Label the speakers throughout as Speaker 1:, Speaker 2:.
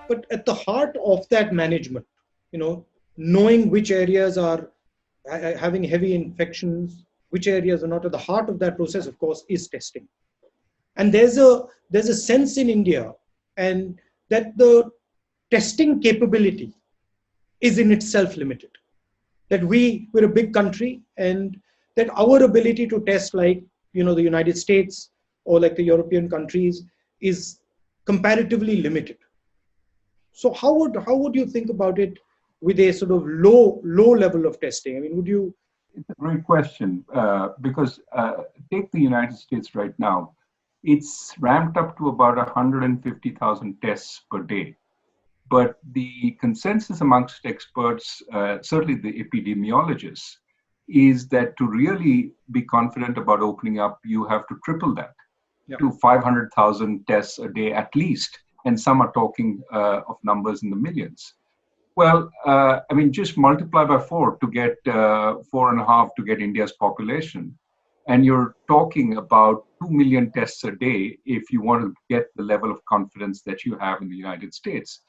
Speaker 1: But at the heart of that management, you know, knowing which areas are having heavy infections, which areas are not, at the heart of that process, of course, is testing. And there's a sense in India, and that the testing capability is in itself limited. That we're a big country, and that our ability to test, like, the United States or like the European countries, is comparatively limited. So how would you think about it with a sort of low level of testing? I mean, would you?
Speaker 2: It's a great question because take the United States right now. It's ramped up to about 150,000 tests per day. But the consensus amongst experts, certainly the epidemiologists, is that to really be confident about opening up, you have to triple that to 500,000 tests a day at least. And some are talking of numbers in the millions. Well, I mean, just multiply by 4 to get 4.5 to get India's population. And you're talking about 2 million tests a day if you want to get the level of confidence that you have in the United States.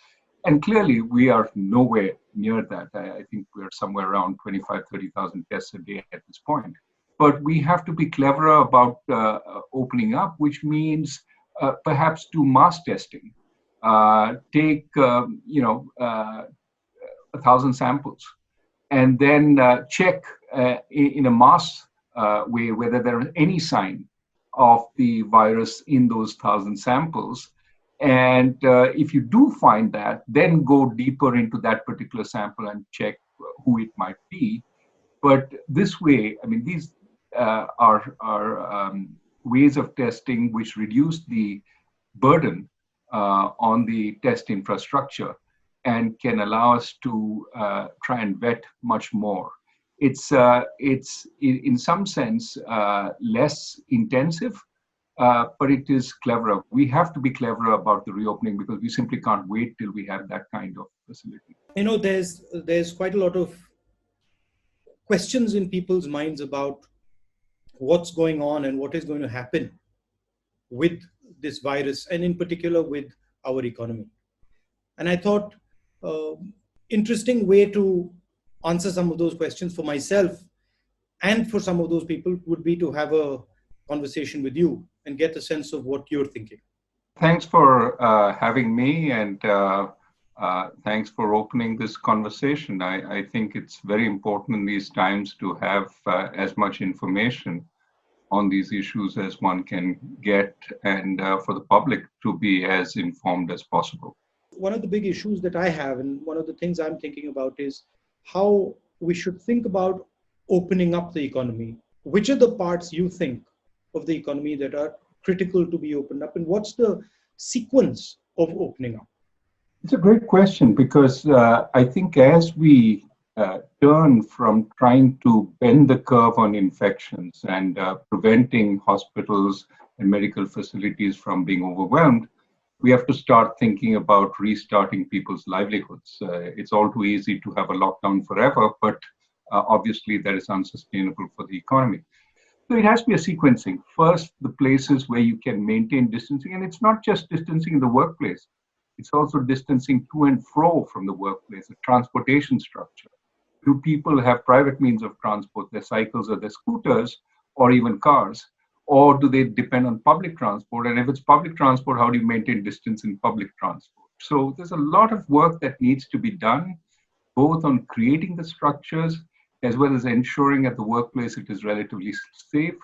Speaker 2: And clearly, we are nowhere near that. I think we're somewhere around 25, 30,000 tests a day at this point. But we have to be cleverer about opening up, which means perhaps do mass testing. Take, 1,000 samples, and then check in a mass way whether there is any sign of the virus in those 1,000 samples. And if you do find that, then go deeper into that particular sample and check who it might be. But this way, I mean, these are ways of testing which reduce the burden on the test infrastructure and can allow us to try and vet much more. It's in some sense less intensive, but it is cleverer. We have to be cleverer about the reopening because we simply can't wait till we have that kind of facility.
Speaker 1: There's quite a lot of questions in people's minds about what's going on and what is going to happen with this virus, and in particular with our economy. And I thought interesting way to answer some of those questions for myself and for some of those people would be to have a conversation with you and get a sense of what you're thinking.
Speaker 2: Thanks for having me, and thanks for opening this conversation. I think it's very important in these times to have as much information on these issues as one can get, and for the public to be as informed as possible.
Speaker 1: One of the big issues that I have, and one of the things I'm thinking about, is how we should think about opening up the economy. Which are the parts you think of the economy that are critical to be opened up, and what's the sequence of opening up?
Speaker 2: It's a great question because I think as we turn from trying to bend the curve on infections and preventing hospitals and medical facilities from being overwhelmed, we have to start thinking about restarting people's livelihoods. It's all too easy to have a lockdown forever, but obviously that is unsustainable for the economy. So it has to be a sequencing. First, the places where you can maintain distancing, and it's not just distancing in the workplace, it's also distancing to and fro from the workplace, the transportation structure. Do people have private means of transport, their cycles or their scooters, or even cars? Or do they depend on public transport? And if it's public transport, how do you maintain distance in public transport? So there's a lot of work that needs to be done, both on creating the structures, as well as ensuring at the workplace it is relatively safe,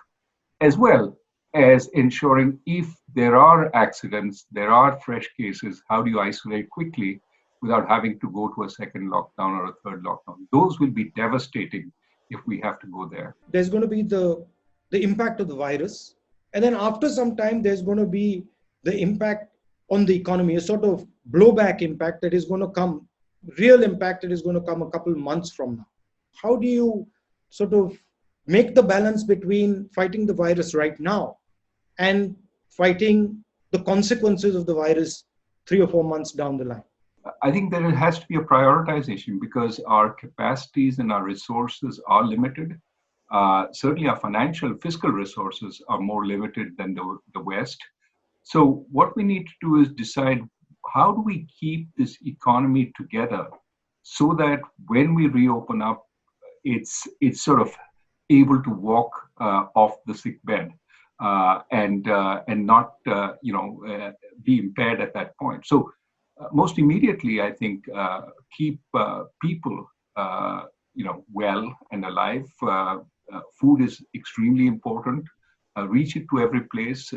Speaker 2: as well as ensuring if there are accidents, there are fresh cases, how do you isolate quickly without having to go to a second lockdown or a third lockdown? Those will be devastating if we have to go there.
Speaker 1: There's going to be the impact of the virus, and then after some time there's going to be the impact on the economy, a sort of blowback impact that is going to come, real impact that is going to come a couple months from now. How do you sort of make the balance between fighting the virus right now and fighting the consequences of the virus 3 or 4 months down the line?
Speaker 2: I think that it has to be a prioritization because our capacities and our resources are limited. Certainly our financial, fiscal resources are more limited than the West. So what we need to do is decide how do we keep this economy together so that when we reopen up, it's sort of able to walk off the sick bed and not be impaired at that point. So most immediately, I think keep people well and alive. Food is extremely important. Reach it to every place.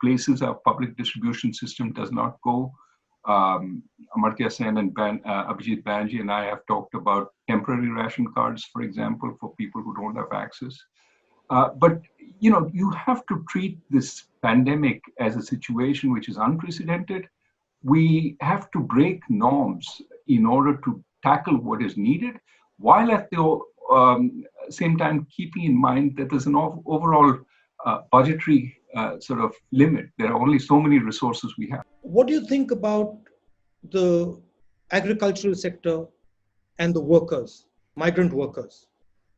Speaker 2: Places our public distribution system does not go. Amartya Sen and Abhijit Banerjee and I have talked about temporary ration cards, for example, for people who don't have access. But you have to treat this pandemic as a situation which is unprecedented. We have to break norms in order to tackle what is needed, while at the same time keeping in mind that there's an overall budgetary sort of limit. There are only so many resources we have.
Speaker 1: What do you think about the agricultural sector and the workers, migrant workers?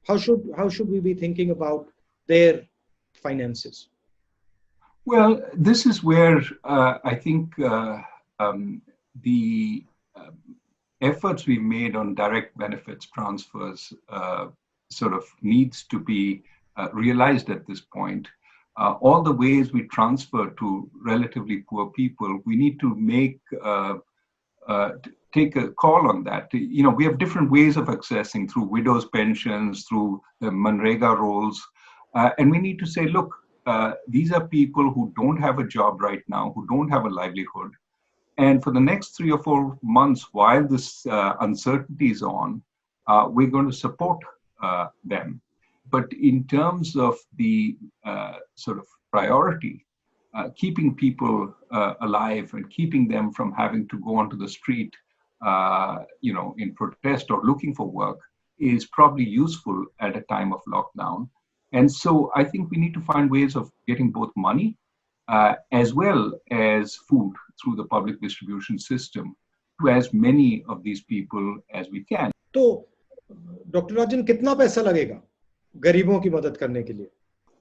Speaker 1: How should we be thinking about their finances?
Speaker 2: Well, this is where I think the efforts we made on direct benefits transfers sort of needs to be realized at this point. All the ways we transfer to relatively poor people, we need to take a call on that. We have different ways of accessing through widows' pensions, through the Manrega rolls, and we need to say, look, these are people who don't have a job right now, who don't have a livelihood. And for the next 3 or 4 months, while this uncertainty is on, we're going to support them. But in terms of the sort of priority, keeping people alive and keeping them from having to go onto the street, in protest or looking for work is probably useful at a time of lockdown. And so I think we need to find ways of getting both money as well as food through the public distribution system to as many of these people as we can.
Speaker 1: तो doctor राजन कितना पैसा लगेगा गरीबों की मदद करने के लिए?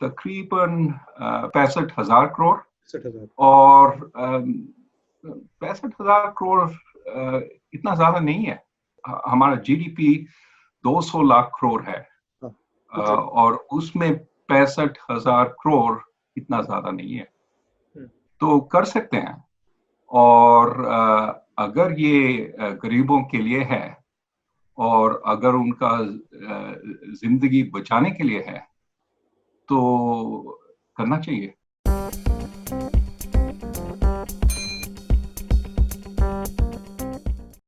Speaker 2: तकरीबन 65,000 करोड़
Speaker 1: 65,000
Speaker 2: और 65,000 करोड़ इतना ज्यादा नहीं है. हमारा जीडीपी 200 लाख करोड़ है और उसमें 65,000 करोड़ इतना ज्यादा नहीं है, तो कर सकते हैं. और अगर ये गरीबों के लिए है और अगर उनका जिंदगी बचाने के लिए है तो करना चाहिए.